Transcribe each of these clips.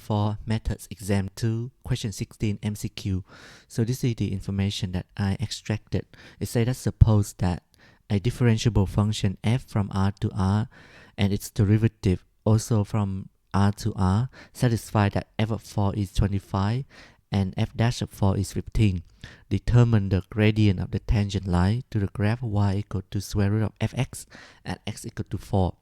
for Methods Exam 2, question 16 MCQ. So this is the information that I extracted. It says that suppose that a differentiable function f from R to R and its derivative also from R to R satisfy that f of 4 is 25 and f dash of 4 is 15. Determine the gradient of the tangent line to the graph y equal to square root of fx at x equal to 4.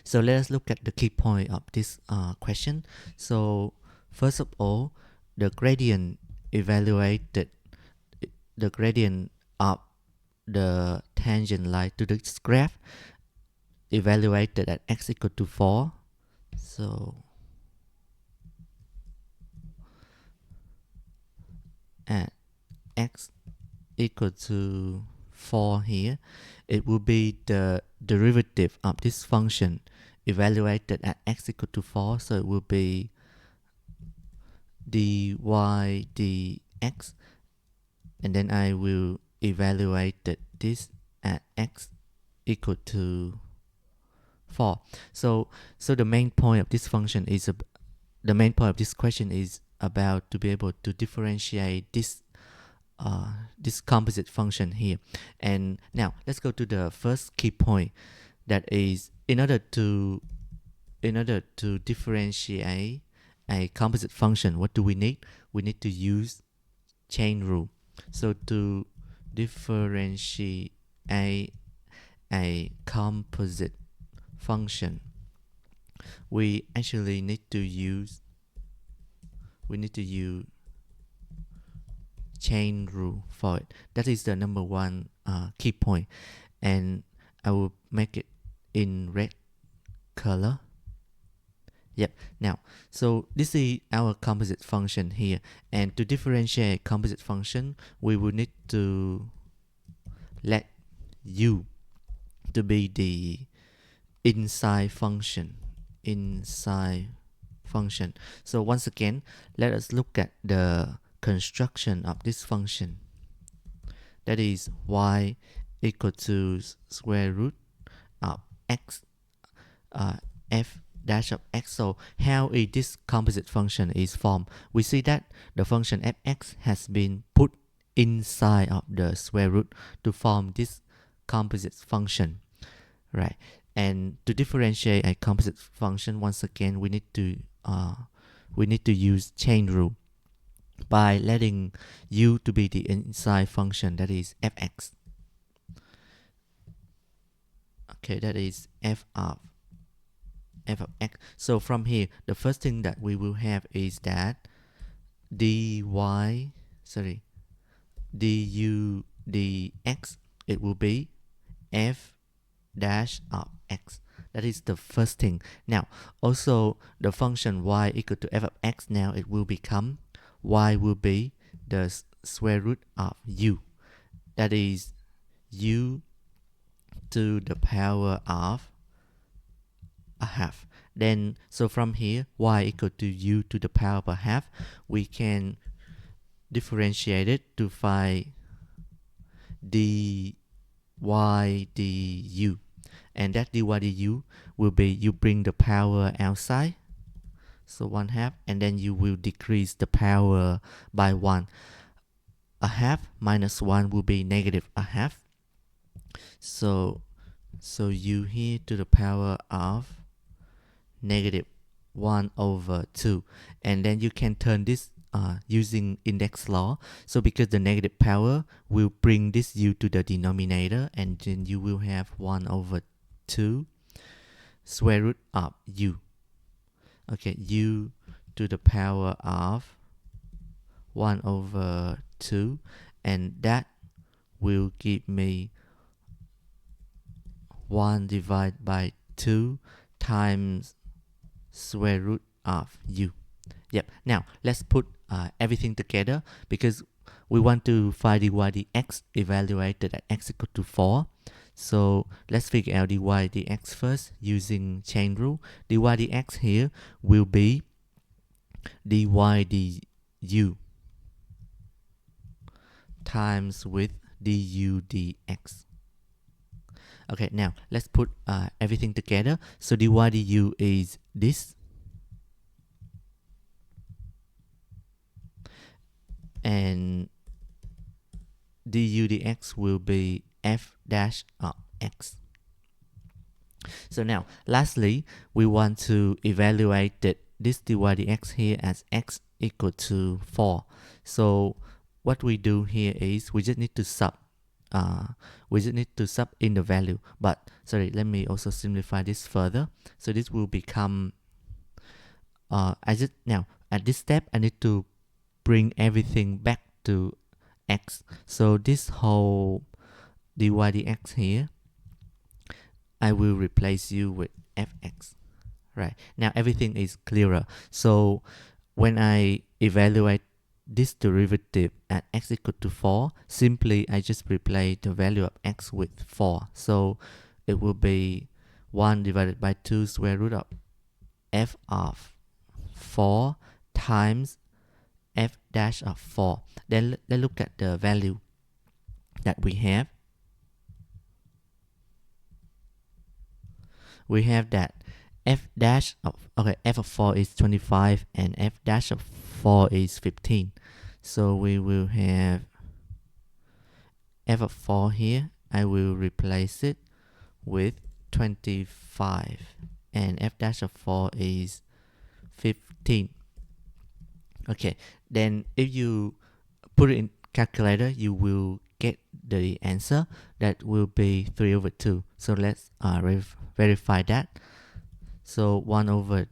So let us look at the key point of this question. So first of all, the gradient evaluated, the gradient of the tangent line to this graph evaluated at x equal to 4. So at x equal to 4 here, it will be the derivative of this function evaluated at x equal to 4. So it will be dy dx, and then I will evaluate this at x equal to 4. So the main point of this function is the main point of this question is about to be able to differentiate this composite function here. And now let's go to the first key point, that is in order to differentiate a composite function, what do we need? We need to use chain rule. So to differentiate a composite function, we actually need to use chain rule for it. That is the number one key point, and I will make it in red color. Yep. Now, so this is our composite function here, and to differentiate a composite function, we will need to let u to be the inside function. So once again, let us look at the construction of this function. That is y equal to square root of x, f dash of x. So how is this composite function is formed? We see that the function fx has been put inside of the square root to form this composite function, right? And to differentiate a composite function, once again, we need to use chain rule by letting u to be the inside function, that is fx. Okay, that is f of x. So from here, the first thing that we will have is that du dx, it will be f dash of x. That is the first thing. Now, also the function y equal to f of x, now it will become y will be the square root of u. That is u to the power of a half. Then, so from here, y equal to u to the power of a half, we can differentiate it to find dy du. And that dy du will be, you bring the power outside, so 1/2, and then you will decrease the power by 1. A half minus 1 will be negative a half. So u here to the power of negative 1/2. And then you can turn this using index law. So because the negative power will bring this u to the denominator, and then you will have 1/2 square root of u. Okay, u to the power of 1/2, and that will give me 1 divided by 2 times square root of u. Yep. Now let's put everything together, because we want to find dy dx evaluated at x equal to 4. So let's figure out dy dx first using chain rule. Dy dx here will be dy du times with du dx. Okay, now let's put everything together. So dy du is this, and du dx will be f dash of x. So now, lastly, we want to evaluate this dy dx here as x equal to 4. So what we do here is we just need to sub in the value. But sorry, let me also simplify this further. So this will become now at this step I need to bring everything back to x. So this whole dy dx here, I will replace you with fx. Right, now everything is clearer. So when I evaluate this derivative at x equal to 4, simply I just replace the value of x with 4. So it will be 1 divided by 2 square root of f of 4 times f dash of 4. Then let's look at the value that we have. We have that f dash of, f of 4 is 25 and f dash of 4 is 15. So we will have f of 4 here. I will replace it with 25 and f dash of 4 is 15. Okay, then if you put it in calculator, you will get the answer that will be 3 over 2. So let's verify that. So 1 over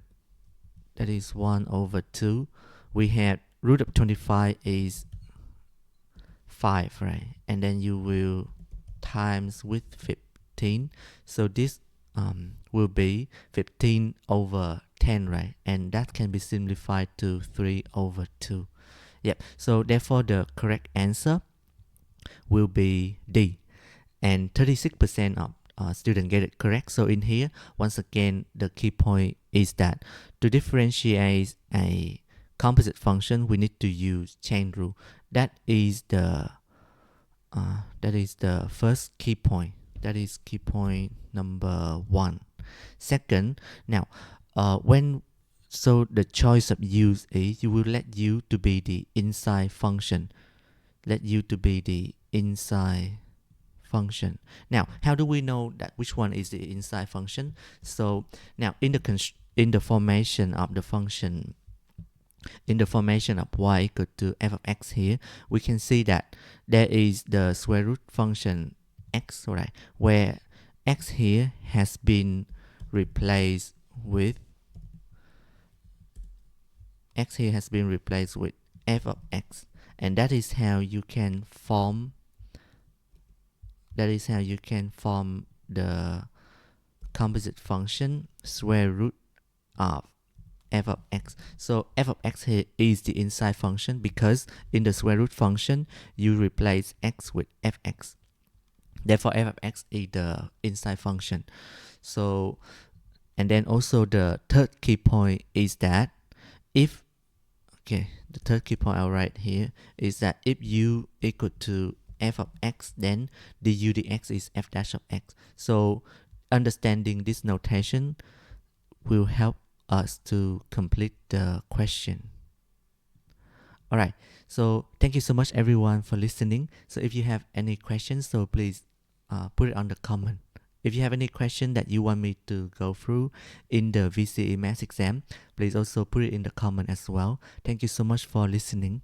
2. We have root of 25 is 5, right? And then you will times with 15. So this will be 15 over 10, right? And that can be simplified to 3 over 2. Yep. So therefore the correct answer will be D. And 36% of students get it correct. So in here, once again, the key point is that to differentiate a composite function, we need to use chain rule. That is the first key point. That is key point number 1. Second, now so the choice of use is you will let u to be the inside function. Let u to be the inside function. Now, how do we know that which one is the inside function? So now in the formation of the function, in the formation of y equal to f of x here, we can see that there is the square root function x, right, where x here has been replaced with f of x, and that is how you can form the composite function square root of f of x. So f of x here is the inside function because in the square root function you replace x with fx. Therefore f of x is the inside function. So, and then also the third key point is that if the third key point I'll write here is that if u equal to f of x, then du dx is f dash of x. So understanding this notation will help us to complete the question. Alright, so thank you so much everyone for listening. So if you have any questions, so please put it on the comment. If you have any question that you want me to go through in the VCE Maths exam, please also put it in the comment as well. Thank you so much for listening.